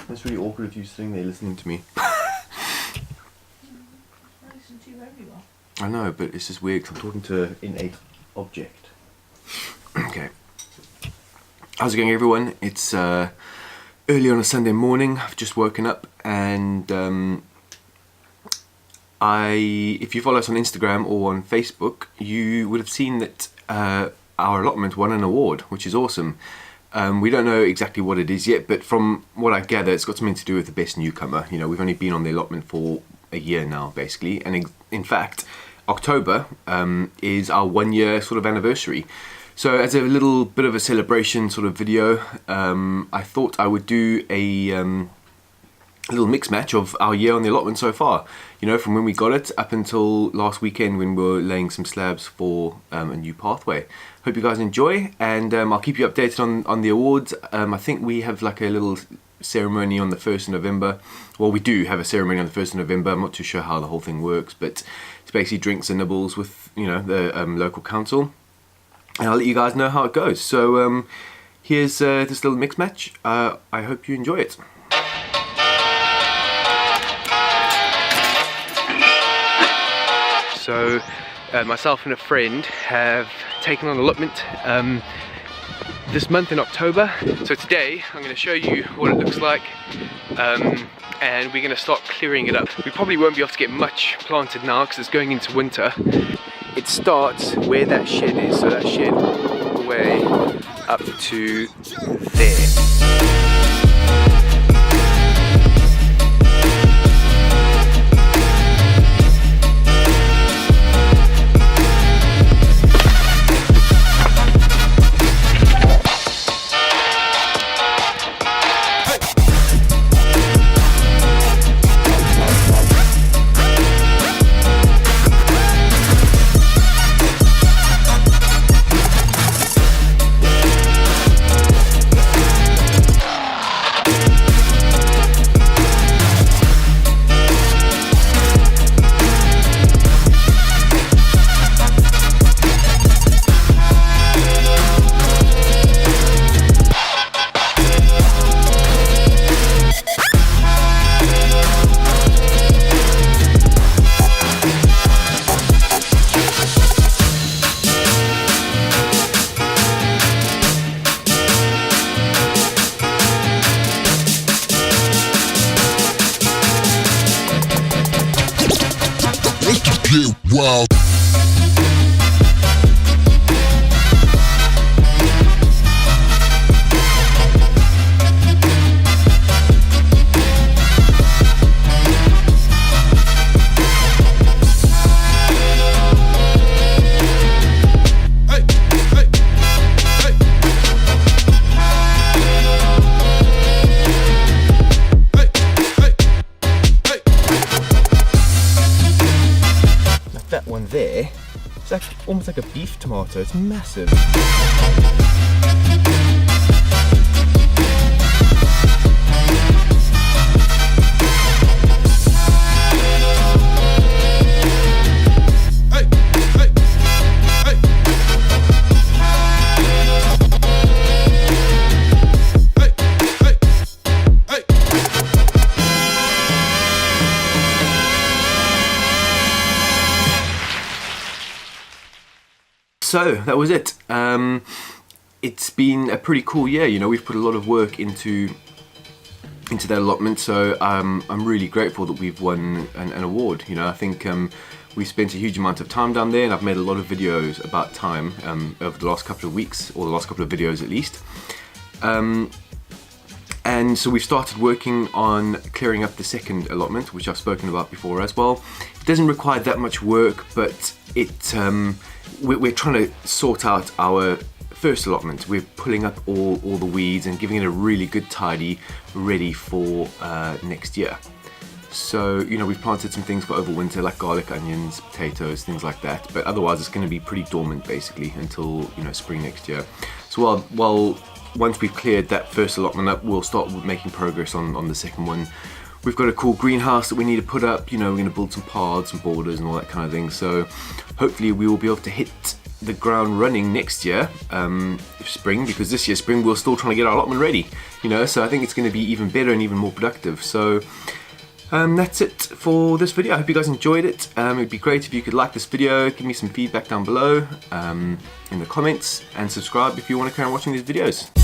That's really awkward if you're sitting there listening to me. I listen to you wherever you are. I know, but it's just weird because I'm talking to an innate object. Okay. How's it going, everyone? It's early on a Sunday morning. I've just woken up, and if you follow us on Instagram or on Facebook, you would have seen that our allotment won an award, which is awesome. We don't know exactly what it is yet, but from what I gather, it's got something to do with the best newcomer. You know, we've only been on the allotment for a year now, basically, and in fact, October is our 1 year sort of anniversary. So as a little bit of a celebration sort of video, I thought I would do a little mix match of our year on the allotment so far. You know, from when we got it up until last weekend when we were laying some slabs for a new pathway. Hope you guys enjoy, and I'll keep you updated on the awards. I think we have like a little ceremony on the 1st of November. Well, we do have a ceremony on the 1st of November. I'm not too sure how the whole thing works, but it's basically drinks and nibbles with, you know, the local council. And I'll let you guys know how it goes. So here's this little mix match. I hope you enjoy it. So myself and a friend have taken on allotment this month in October. So today I'm going to show you what it looks like, and we're going to start clearing it up. We probably won't be able to get much planted now because it's going into winter. It starts where that shed is, so that shed all the way up to there. Wow. That one there, it's like almost like a beef tomato. It's massive. So that was it. It's been a pretty cool year. You know, we've put a lot of work into that allotment, so I'm really grateful that we've won an award. You know, I think we spent a huge amount of time down there, and I've made a lot of videos about time over the last couple of weeks, or the last couple of videos at least. And so we've started working on clearing up the second allotment, which I've spoken about before as well. It doesn't require that much work, but we're trying to sort out our first allotment. We're pulling up all the weeds and giving it a really good tidy, ready for next year. So, you know, we've planted some things for overwinter, like garlic, onions, potatoes, things like that. But otherwise, it's going to be pretty dormant, basically, until, you know, spring next year. So once we've cleared that first allotment up, we'll start making progress on the second one. We've got a cool greenhouse that we need to put up. You know, we're going to build some paths and borders and all that kind of thing. So hopefully we will be able to hit the ground running next year, spring, because this year spring we're still trying to get our allotment ready, you know, so I think it's going to be even better and even more productive. So that's it for this video. I hope you guys enjoyed it. It'd be great if you could like this video, give me some feedback down below in the comments, and subscribe if you want to carry on watching these videos.